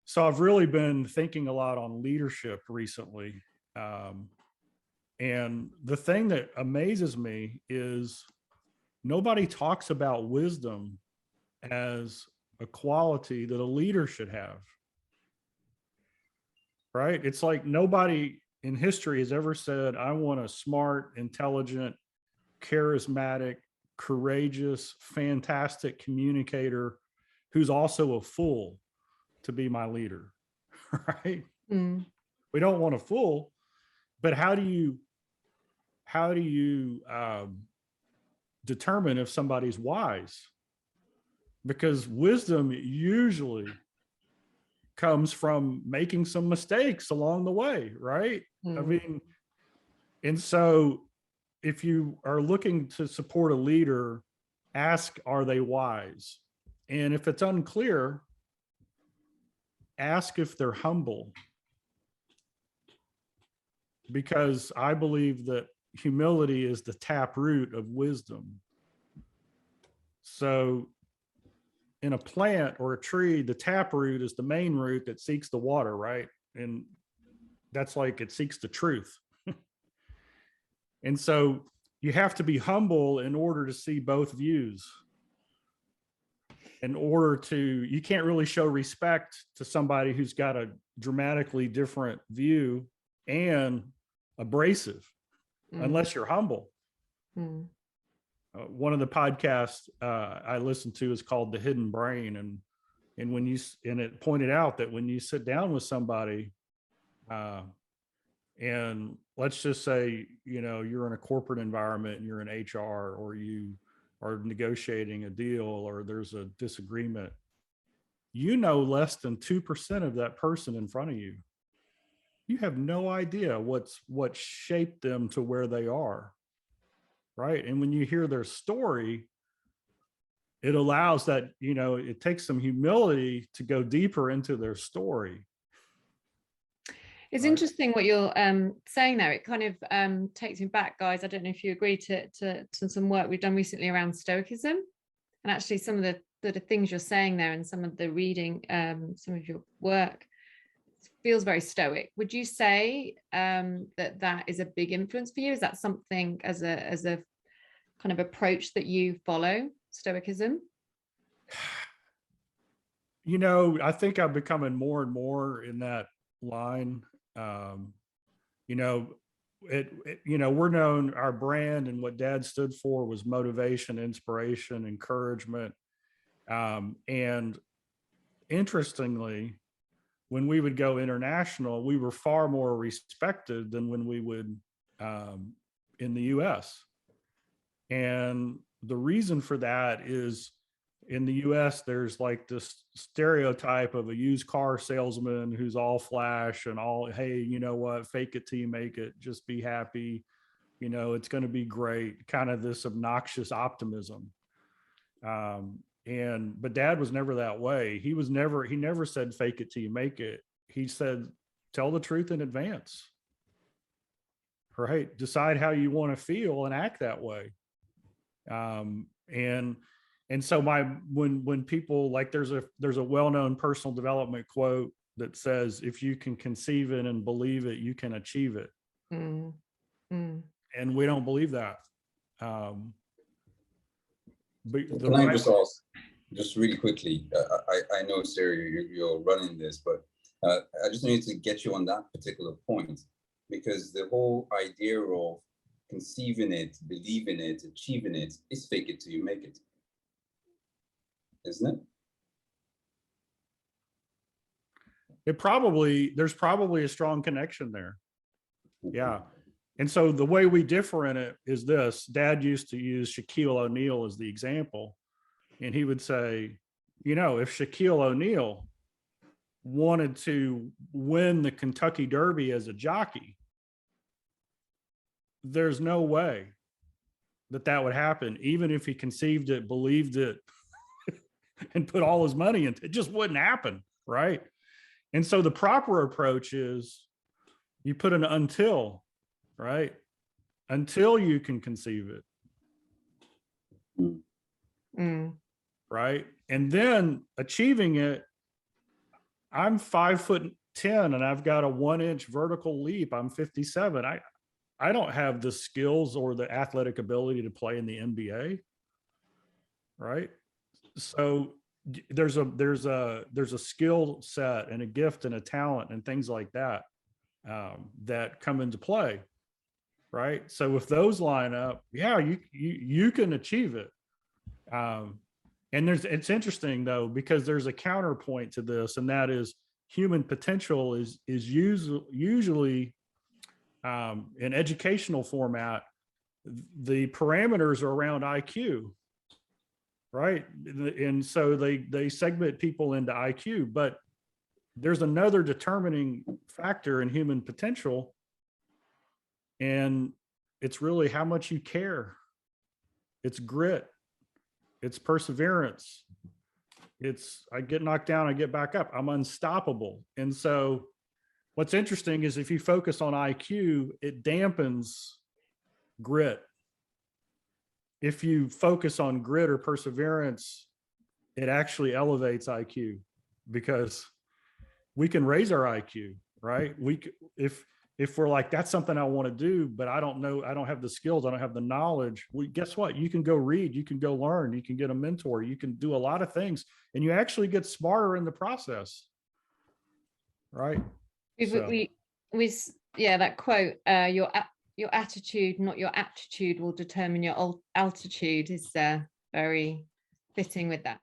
So I've really been thinking a lot on leadership recently. And the thing that amazes me is nobody talks about wisdom as a quality that a leader should have, right? It's like nobody in history has ever said, I want a smart, intelligent, charismatic, courageous, fantastic communicator who's also a fool to be my leader, right? Mm. We don't want a fool, but how do you determine if somebody's wise? Because wisdom usually comes from making some mistakes along the way, right? I mean, and so if you are looking to support a leader, ask, are they wise? And if it's unclear, ask if they're humble. Because I believe that humility is the taproot of wisdom. So in a plant or a tree, the taproot is the main root that seeks the water, right? And that's like it seeks the truth. And so you have to be humble in order to see both views. In order to, you can't really show respect to somebody who's got a dramatically different view and abrasive, unless you're humble. One of the podcasts I listened to is called The Hidden Brain. And when you, and it pointed out that when you sit down with somebody, and let's just say, you know, you're in a corporate environment and you're in HR, or you are negotiating a deal, or there's a disagreement, you know, less than 2% of that person in front of you. You have no idea what shaped them to where they are, right? And when you hear their story, it allows that, you know, it takes some humility to go deeper into their story. It's interesting what you're saying there. It kind of takes me back, guys. I don't know if you agree to some work we've done recently around Stoicism, and actually some of the things you're saying there and some of the reading, some of your work feels very Stoic. Would you say that is a big influence for you? Is that something as a kind of approach that you follow, Stoicism? You know, I think I'm becoming more and more in that line. You know, you know, we're known, our brand and what Dad stood for was motivation, inspiration, encouragement. And interestingly, when we would go international, we were far more respected than when we would in the US. And the reason for that is, in the US, there's like this stereotype of a used car salesman who's all flash and all, hey, you know what, fake it till you make it, just be happy, you know, it's going to be great, kind of this obnoxious optimism. But Dad was never that way. He never said fake it till you make it. He said, tell the truth in advance, right? Decide how you want to feel and act that way. And so when people, like, there's a well-known personal development quote that says, if you can conceive it and believe it, you can achieve it. And we don't believe that. But can I just ask, just really quickly, I know, Sarah, you're running this, but I just need to get you on that particular point, because the whole idea of conceiving it, believing it, achieving it is fake it till you make it, isn't it? There's probably a strong connection there. Yeah. And so the way we differ in it is this. Dad used to use Shaquille O'Neal as the example. And he would say, you know, if Shaquille O'Neal wanted to win the Kentucky Derby as a jockey, there's no way that would happen, even if he conceived it, believed it, and put all his money into it. It just wouldn't happen, right? And so the proper approach is you put an until, right? Until you can conceive it. Right? And then achieving it, I'm 5'10" and I've got a 1-inch vertical leap. I'm 57. I don't have the skills or the athletic ability to play in the NBA. Right. So there's a skill set and a gift and a talent and things like that that come into play. Right. So if those line up, yeah, you can achieve it. And it's interesting though, because there's a counterpoint to this, and that is human potential is usually in educational format, the parameters are around IQ, right? And so they segment people into IQ, but there's another determining factor in human potential, and it's really how much you care. It's grit. It's perseverance. It's I get knocked down, I get back up. I'm unstoppable. And so what's interesting is if you focus on IQ, it dampens grit. If you focus on grit or perseverance, it actually elevates IQ, because we can raise our IQ, right? If we're like, that's something I want to do, but I don't know, I don't have the skills, I don't have the knowledge. Guess what? You can go read, you can go learn, you can get a mentor, you can do a lot of things, and you actually get smarter in the process, right? Yeah, that quote, your attitude, not your aptitude, will determine your altitude, is very fitting with that.